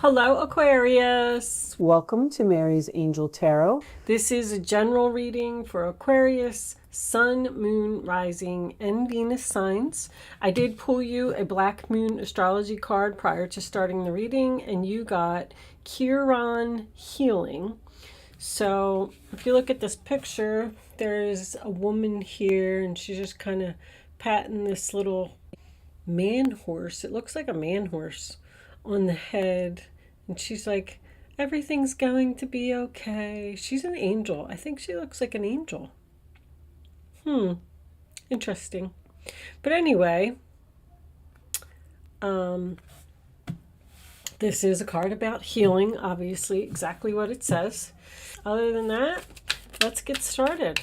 Hello, Aquarius. Welcome to Mary's Angel Tarot. This is a general reading for Aquarius, Sun, Moon, Rising, and Venus signs. I did pull you a Black Moon astrology card prior to starting the reading, and you got Chiron healing. So if you look at this picture, there's a woman here, and she's just kind of patting this little man horse. It looks like a man horse on the head. And she's like, everything's going to be okay. She's an angel. I think she looks like an angel. Interesting. But anyway, this is a card about healing, obviously, exactly what it says. Other than that, let's get started.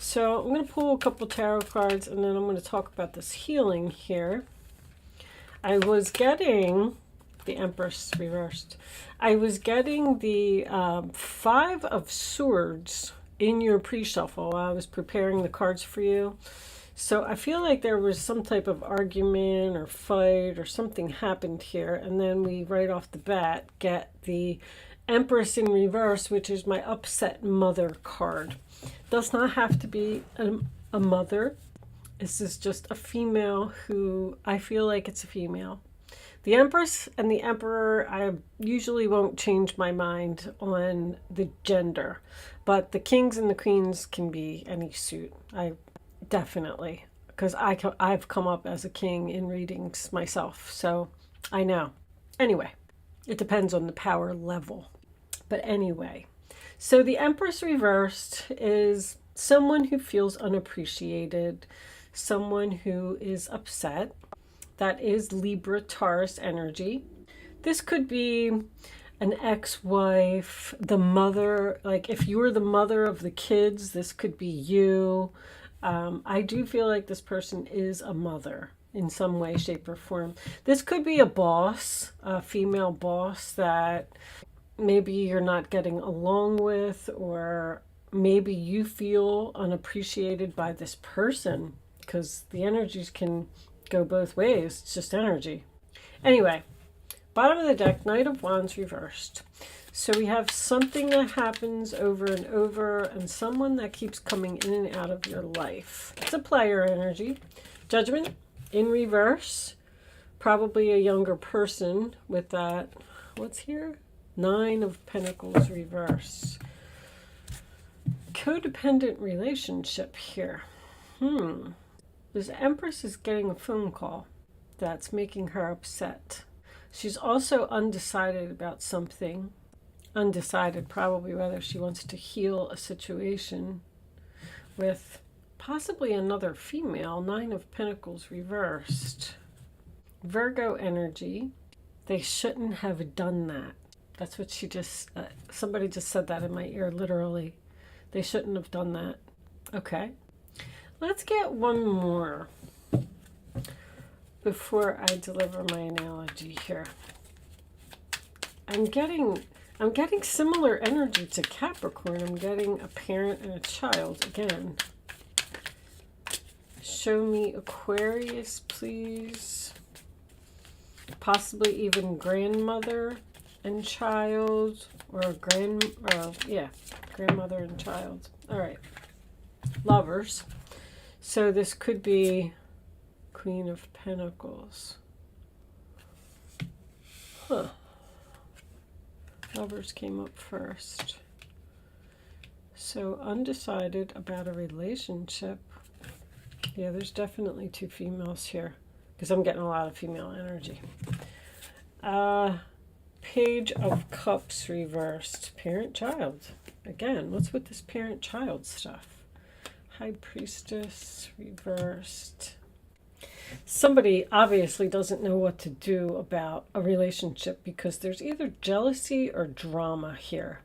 So I'm going to pull a couple tarot cards, and then I'm going to talk about this healing here. I was getting the Empress reversed. I was getting the Five of Swords in your pre-shuffle while I was preparing the cards for you. So I feel like there was some type of argument or fight or something happened here. And then we, right off the bat, get the Empress in reverse, which is my upset mother card. Does not have to be a mother. This is just a female who, I feel like it's a female. The Empress and the Emperor, I usually won't change my mind on the gender, but the kings and the queens can be any suit. I definitely, because I've come up as a king in readings myself, so I know. Anyway, it depends on the power level. But anyway, so the Empress reversed is someone who feels unappreciated, someone who is upset. That is Libra Taurus energy. This could be an ex-wife, the mother, like if you were the mother of the kids, this could be you. I do feel like this person is a mother in some way, shape, or form. This could be a boss, a female boss that maybe you're not getting along with, or maybe you feel unappreciated by this person, because the energies can go both ways. It's just energy. Anyway, bottom of the deck, Knight of Wands reversed. So we have something that happens over and over, and someone that keeps coming in and out of your life. It's a player energy. Judgment in reverse. Probably a younger person with that. What's here? Nine of Pentacles reverse. Codependent relationship here. This Empress is getting a phone call that's making her upset. She's also undecided about something. Undecided probably whether she wants to heal a situation with possibly another female. Nine of Pentacles reversed. Virgo energy. They shouldn't have done that. That's what she just, somebody just said that in my ear, literally. They shouldn't have done that. Okay. Let's get one more before I deliver my analogy here. I'm getting similar energy to Capricorn. I'm getting a parent and a child again. Show me Aquarius, please. Possibly even grandmother and child, or grandmother and child. All right. Lovers. So this could be Queen of Pentacles. Lovers came up first. So undecided about a relationship. Yeah, there's definitely two females here, because I'm getting a lot of female energy. Page of Cups reversed. Parent-child. Again, what's with this parent-child stuff? High Priestess reversed. Somebody obviously doesn't know what to do about a relationship because there's either jealousy or drama here.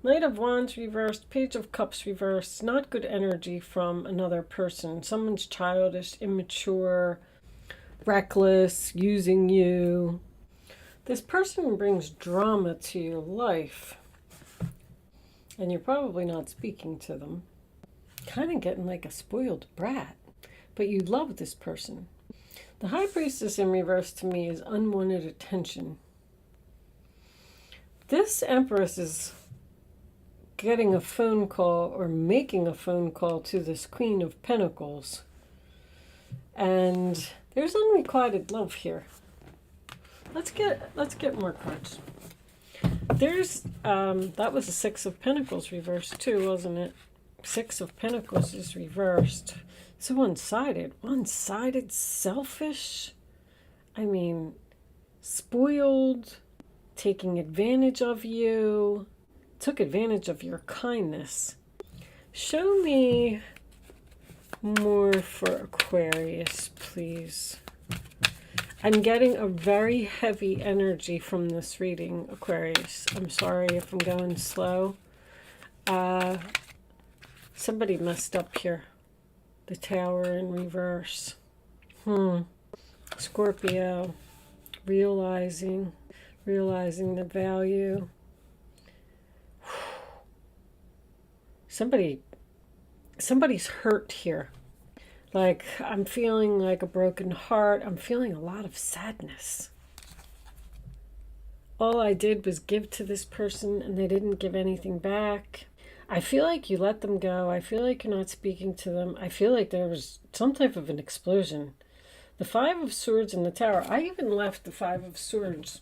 Knight of Wands reversed. Page of Cups reversed. Not good energy from another person. Someone's childish, immature, reckless, using you. This person brings drama to your life, and you're probably not speaking to them. Kind of getting like a spoiled brat, but you love this person. The High Priestess in reverse to me is unwanted attention. This Empress is getting a phone call or making a phone call to this Queen of Pentacles. And there's unrequited love here. Let's get more cards. There's that was a Six of Pentacles reversed too, wasn't it? Six of Pentacles is reversed. So one-sided, selfish. I mean, spoiled, taking advantage of you, took advantage of your kindness. Show me more for Aquarius, please. I'm getting a very heavy energy from this reading, Aquarius. I'm sorry if I'm going slow. Somebody messed up here. The Tower in reverse. Scorpio. Realizing the value. Somebody's hurt here. Like, I'm feeling like a broken heart. I'm feeling a lot of sadness. All I did was give to this person and they didn't give anything back. I feel like you let them go. I feel like you're not speaking to them. I feel like there was some type of an explosion. The Five of Swords in the Tower. I even left the Five of Swords.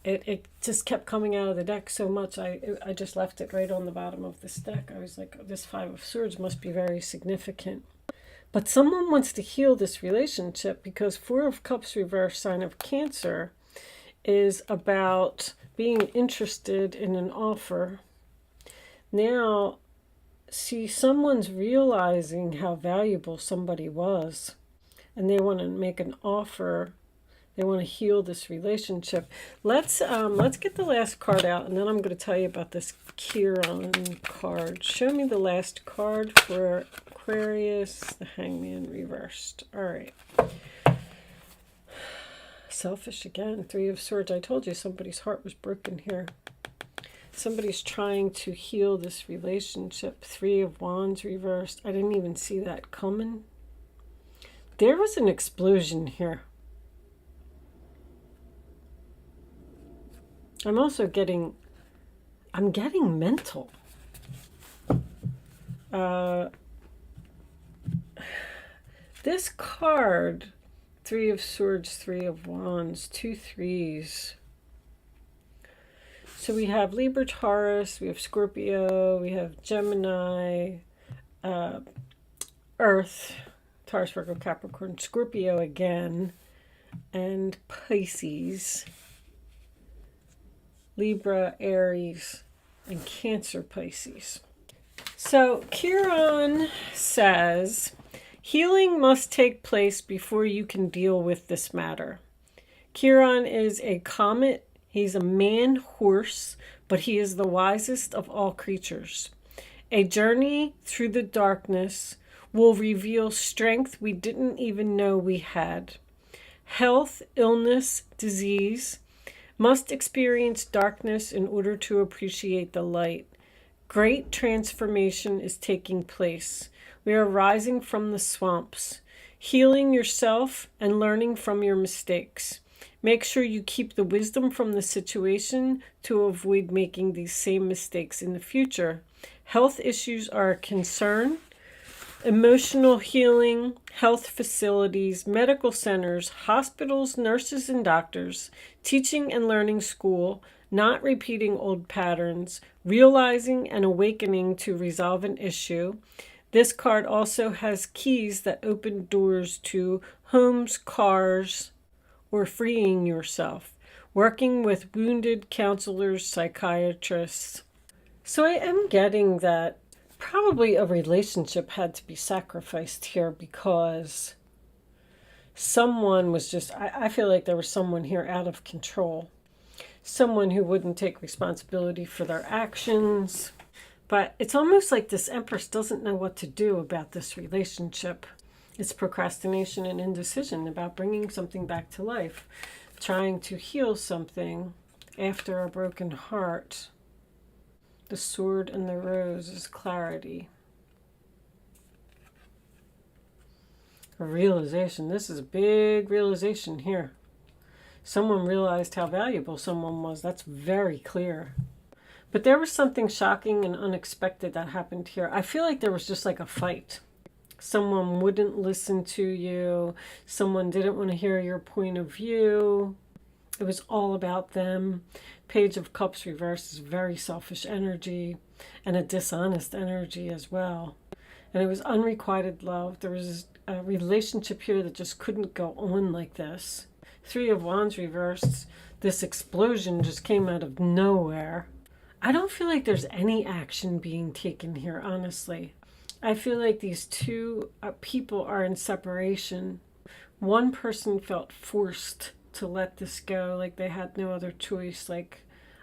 It just kept coming out of the deck so much. I just left it right on the bottom of this deck. I was like, this Five of Swords must be very significant. But someone wants to heal this relationship because Four of Cups reverse, sign of Cancer, is about being interested in an offer. Now, see, someone's realizing how valuable somebody was, and they want to make an offer. They want to heal this relationship. Let's get the last card out, and then I'm going to tell you about this Chiron card. Show me the last card for Aquarius, the Hangman reversed. All right. Selfish again. Three of Swords. I told you somebody's heart was broken here. Somebody's trying to heal this relationship. Three of Wands reversed. I didn't even see that coming. There was an explosion here. I'm also getting mental. This card, Three of Swords, Three of Wands, two threes. So we have Libra, Taurus, we have Scorpio, we have Gemini, Earth, Taurus, Virgo, Capricorn, Scorpio again, and Pisces, Libra, Aries, and Cancer, Pisces. So Chiron says, healing must take place before you can deal with this matter. Chiron is a comet. He's a man horse, but he is the wisest of all creatures. A journey through the darkness will reveal strength we didn't even know we had. Health, illness, disease must experience darkness in order to appreciate the light. Great transformation is taking place. We are rising from the swamps, healing yourself and learning from your mistakes. Make sure you keep the wisdom from the situation to avoid making these same mistakes in the future. Health issues are a concern. Emotional healing, health facilities, medical centers, hospitals, nurses and doctors, teaching and learning school, not repeating old patterns, realizing and awakening to resolve an issue. This card also has keys that open doors to homes, cars, or freeing yourself, working with wounded counselors, psychiatrists. So I am getting that probably a relationship had to be sacrificed here because someone was just, I feel like there was someone here out of control. Someone who wouldn't take responsibility for their actions. But it's almost like this Empress doesn't know what to do about this relationship. It's procrastination and indecision about bringing something back to life, trying to heal something after a broken heart. The Sword and the Rose is clarity. A realization. This is a big realization here. Someone realized how valuable someone was. That's very clear. But there was something shocking and unexpected that happened here. I feel like there was just like a fight. Someone wouldn't listen to you. Someone didn't want to hear your point of view. It was all about them. Page of Cups reversed is very selfish energy and a dishonest energy as well. And it was unrequited love. There was a relationship here that just couldn't go on like this. Three of Wands reversed. This explosion just came out of nowhere. I don't feel like there's any action being taken here, honestly. I feel like these two people are in separation. One person felt forced to let this go, like they had no other choice. Like,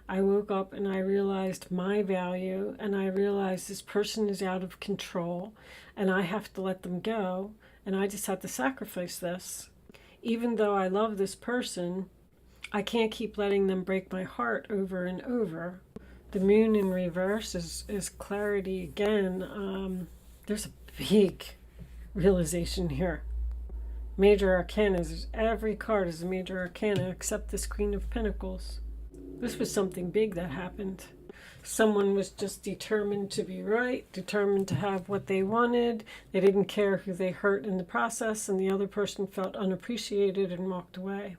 I woke up and I realized my value, and I realized this person is out of control and I have to let them go, and I just had to sacrifice this. Even though I love this person, I can't keep letting them break my heart over and over. The moon in reverse is clarity again. There's a big realization here. Major arcana is, every card is a major arcana except this Queen of Pentacles. This was something big that happened. Someone was just determined to be right, determined to have what they wanted. They didn't care who they hurt in the process, and the other person felt unappreciated and walked away.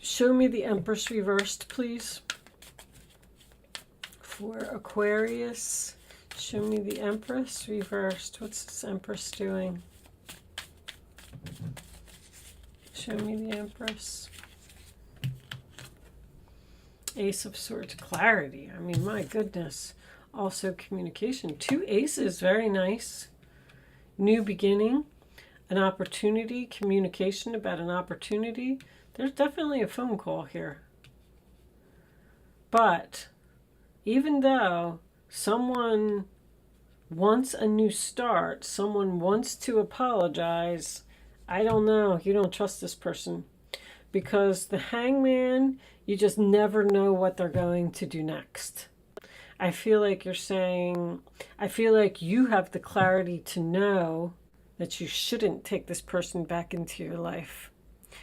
Show me the Empress reversed, please. For Aquarius, show me the Empress reversed. What's this Empress doing? Show me the Empress. Ace of Swords, clarity. I mean, my goodness. Also communication. Two aces, very nice. New beginning, an opportunity, communication about an opportunity. There's definitely a phone call here. But even though someone wants a new start, someone wants to apologize, I don't know. You don't trust this person. Because the Hangman, you just never know what they're going to do next. I feel like you're saying, I feel like you have the clarity to know that you shouldn't take this person back into your life.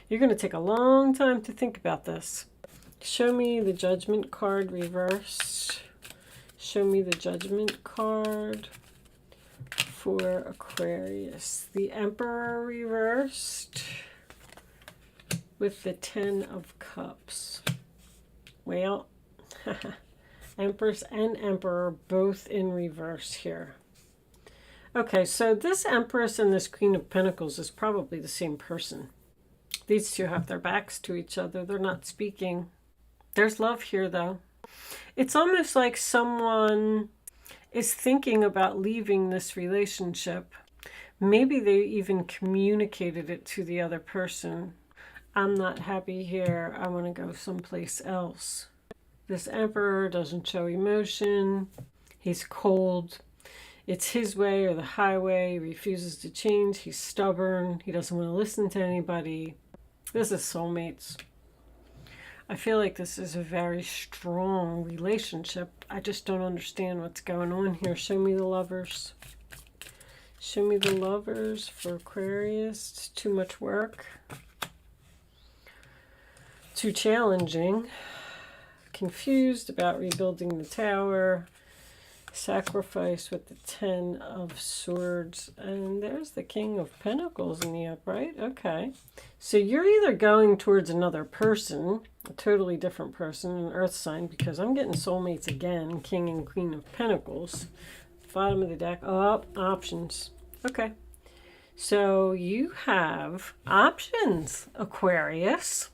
You're going to take a long time to think about this. Show me the Judgment card reversed. Show me the Judgment card for Aquarius. The Emperor reversed with the Ten of Cups. Well, Empress and Emperor both in reverse here. Okay, so this Empress and this Queen of Pentacles is probably the same person. These two have their backs to each other. They're not speaking. There's love here, though. It's almost like someone is thinking about leaving this relationship. Maybe they even communicated it to the other person. I'm not happy here. I want to go someplace else. This Emperor doesn't show emotion. He's cold. It's his way or the highway. He refuses to change. He's stubborn. He doesn't want to listen to anybody. This is soulmates. I feel like this is a very strong relationship. I just don't understand what's going on here. Show me the Lovers. Show me the Lovers for Aquarius. It's too much work. Too challenging. Confused about rebuilding the tower. Sacrifice with the Ten of Swords. And there's the King of Pentacles in the upright. Okay. So you're either going towards another person, a totally different person, an earth sign, because I'm getting soulmates again, King and Queen of Pentacles. Bottom of the deck. Oh, options. Okay. So you have options, Aquarius.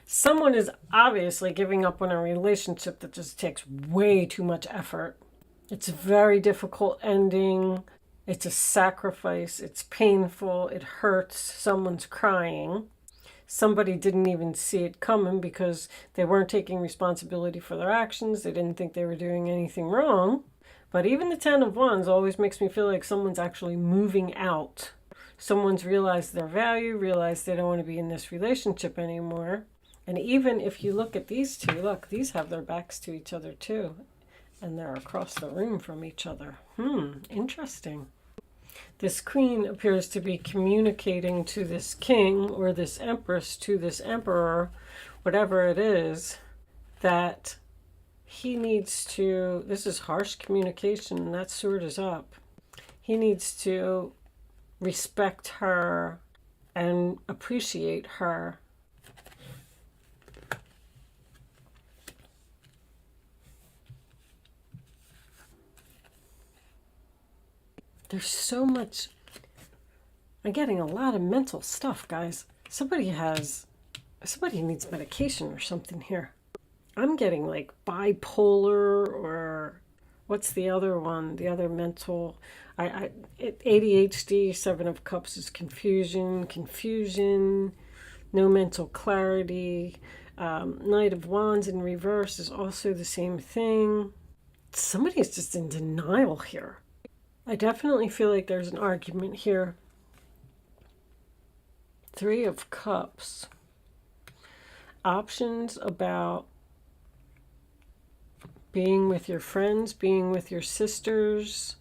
Someone is obviously giving up on a relationship that just takes way too much effort. It's a very difficult ending. It's a sacrifice. It's painful. It hurts. Someone's crying. Somebody didn't even see it coming because they weren't taking responsibility for their actions. They didn't think they were doing anything wrong. But even the Ten of Wands always makes me feel like someone's actually moving out. Someone's realized their value, realized they don't want to be in this relationship anymore. And even if you look at these two, look, these have their backs to each other too. And they're across the room from each other. Interesting. This queen appears to be communicating to this king or this empress, to this emperor, whatever it is, that he needs to, this is harsh communication, and that sword is up. He needs to respect her and appreciate her. There's so much. I'm getting a lot of mental stuff, guys. Somebody needs medication or something here. I'm getting like bipolar, or what's the other one? The other mental. ADHD, Seven of Cups is confusion, no mental clarity. Knight of Wands in reverse is also the same thing. Somebody's just in denial here. I definitely feel like there's an argument here. Three of Cups. Options about being with your friends, being with your sisters,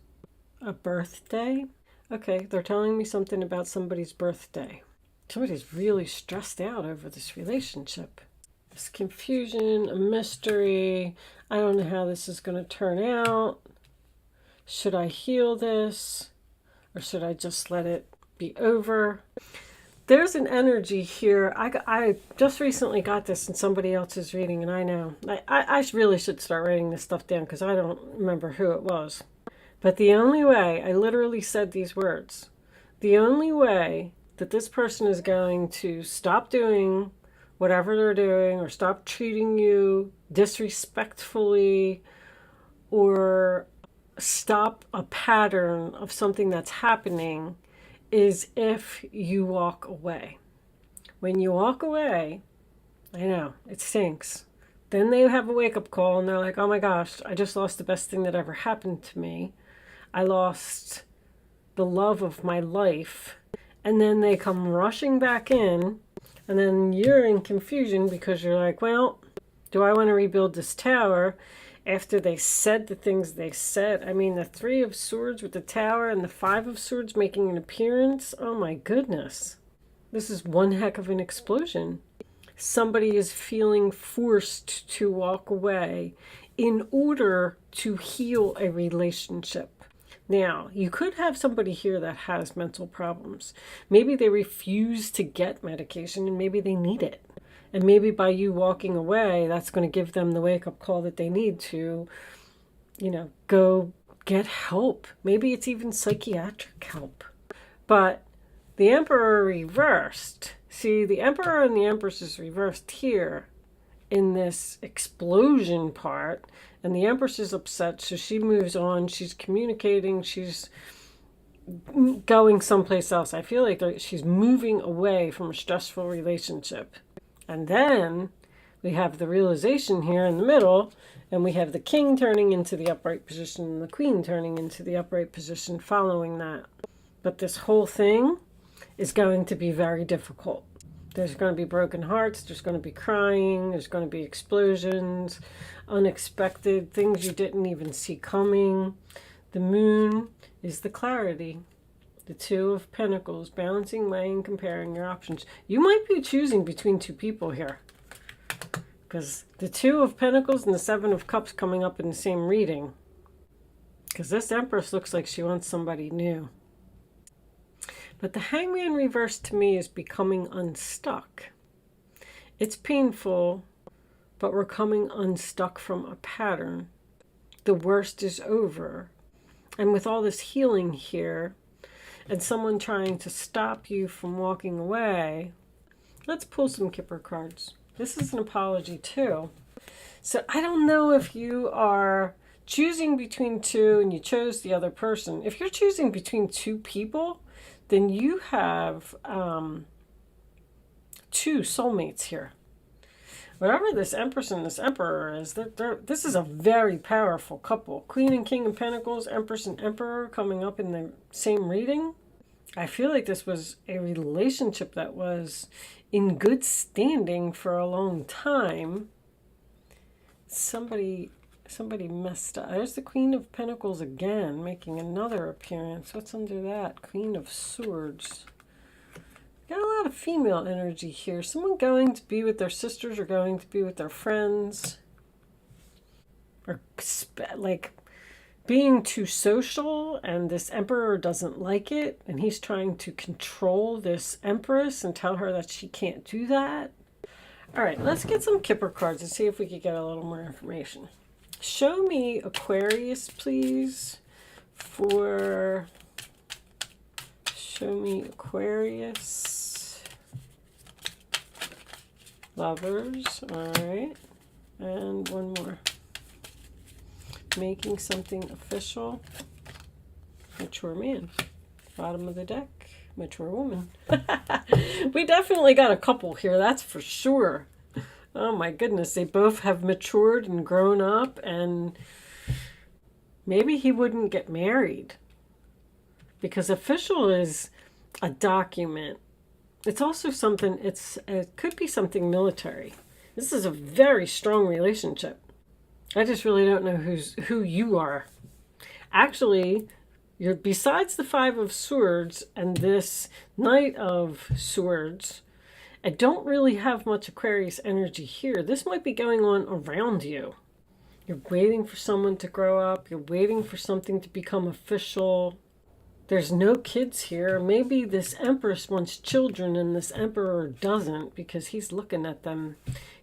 a birthday. Okay, they're telling me something about somebody's birthday. Somebody's really stressed out over this relationship. This confusion, a mystery. I don't know how this is going to turn out. Should I heal this, or should I just let it be over? There's an energy here. I just recently got this in somebody else's reading, and I know. I really should start writing this stuff down because I don't remember who it was. But the only way, I literally said these words, the only way that this person is going to stop doing whatever they're doing, or stop treating you disrespectfully, or stop a pattern of something that's happening, is if you walk away. When you walk away, I know, it stinks. Then they have a wake-up call and they're like, oh my gosh, I just lost the best thing that ever happened to me. I lost the love of my life. And then they come rushing back in, and then you're in confusion because you're like, well, do I want to rebuild this tower? After they said the things they said. I mean, the Three of Swords with the Tower and the Five of Swords making an appearance. Oh my goodness. This is one heck of an explosion. Somebody is feeling forced to walk away in order to heal a relationship. Now, you could have somebody here that has mental problems. Maybe they refuse to get medication, and maybe they need it. And maybe by you walking away, that's going to give them the wake-up call that they need to, go get help. Maybe it's even psychiatric help. But the Emperor reversed. See, the Emperor and the Empress is reversed here in this explosion part. And the Empress is upset, so she moves on. She's communicating. She's going someplace else. I feel like she's moving away from a stressful relationship. And then we have the realization here in the middle, and we have the king turning into the upright position and the queen turning into the upright position following that. But this whole thing is going to be very difficult. There's going to be broken hearts, there's going to be crying, there's going to be explosions, unexpected things you didn't even see coming. The moon is the clarity. The Two of Pentacles, balancing, weighing, comparing your options. You might be choosing between two people here, because the Two of Pentacles and the Seven of Cups coming up in the same reading. Because this Empress looks like she wants somebody new. But the Hangman reverse to me is becoming unstuck. It's painful, but we're coming unstuck from a pattern. The worst is over. And with all this healing here, and someone trying to stop you from walking away, let's pull some Kipper cards. This is an apology too. So I don't know if you are choosing between two and you chose the other person. If you're choosing between two people, then you have two soulmates here. Whatever this Empress and this Emperor is, this is a very powerful couple. Queen and King of Pentacles, Empress and Emperor coming up in the same reading. I feel like this was a relationship that was in good standing for a long time. Somebody Somebody messed up. There's the Queen of Pentacles again, making another appearance. What's under that? Queen of Swords. Got a lot of female energy here. Someone going to be with their sisters or going to be with their friends. Or like being too social, and this emperor doesn't like it. And he's trying to control this empress and tell her that she can't do that. All right, let's get some Kipper cards and see if we could get a little more information. Show me Aquarius, please, show me Aquarius. Lovers, all right. And one more. Making something official. Mature man. Bottom of the deck. Mature woman. We definitely got a couple here, that's for sure. Oh my goodness, they both have matured and grown up, and maybe he wouldn't get married because official is a document. It's also something, it could be something military. This is a very strong relationship. I just really don't know who you are. Actually, you're besides the Five of Swords and this Knight of Swords, I don't really have much Aquarius energy here. This might be going on around you. You're waiting for someone to grow up. You're waiting for something to become official. There's no kids here. Maybe this Empress wants children and this Emperor doesn't because he's looking at them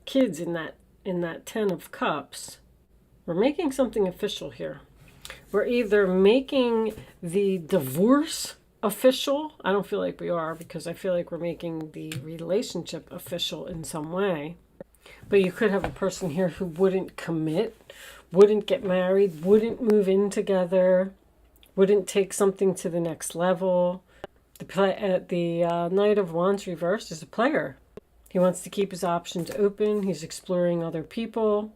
kids in that Ten of Cups. We're making something official here. We're either making the divorce official. I don't feel like we are, because I feel like we're making the relationship official in some way. But you could have a person here who wouldn't commit, wouldn't get married, wouldn't move in together, wouldn't take something to the next level. The Knight of Wands reversed is a player. He wants to keep his options open. He's exploring other people.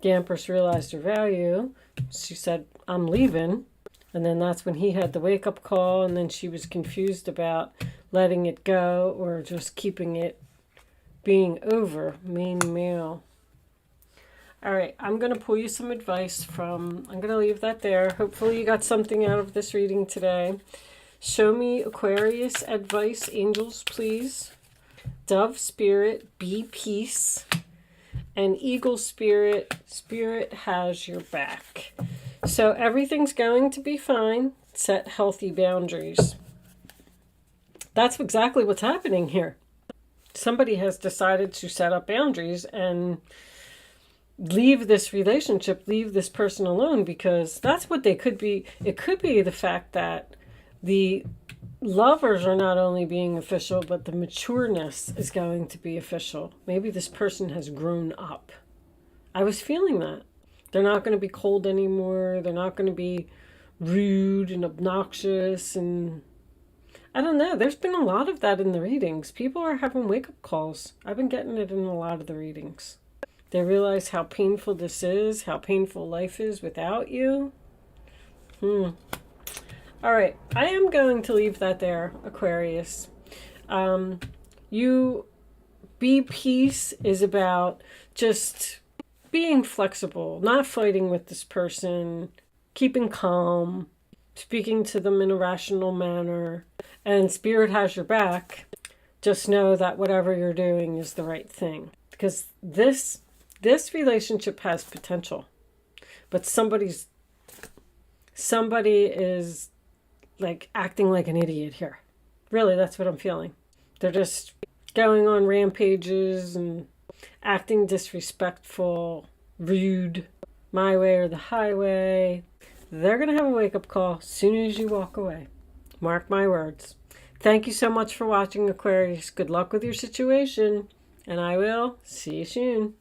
The Empress realized her value. She said, I'm leaving. And then that's when he had the wake-up call, and then she was confused about letting it go or just keeping it being over. Main male. All right, I'm going to pull you some advice I'm going to leave that there. Hopefully you got something out of this reading today. Show me Aquarius advice, angels, please. Dove spirit, be peace. And eagle spirit, spirit has your back. So everything's going to be fine. Set healthy boundaries. That's exactly what's happening here. Somebody has decided to set up boundaries and leave this relationship, leave this person alone, because that's what they could be. It could be the fact that the lovers are not only being official, but the matureness is going to be official. Maybe this person has grown up. I was feeling that. They're not going to be cold anymore. They're not going to be rude and obnoxious. And I don't know. There's been a lot of that in the readings. People are having wake-up calls. I've been getting it in a lot of the readings. They realize how painful this is, how painful life is without you. All right. I am going to leave that there, Aquarius. You be peace is about just being flexible, not fighting with this person, keeping calm, speaking to them in a rational manner, and spirit has your back. Just know that whatever you're doing is the right thing, because this relationship has potential, but somebody is like acting like an idiot here. Really, that's what I'm feeling. They're just going on rampages and acting disrespectful, rude, my way or the highway. They're going to have a wake-up call as soon as you walk away. Mark my words. Thank you so much for watching, Aquarius. Good luck with your situation, and I will see you soon.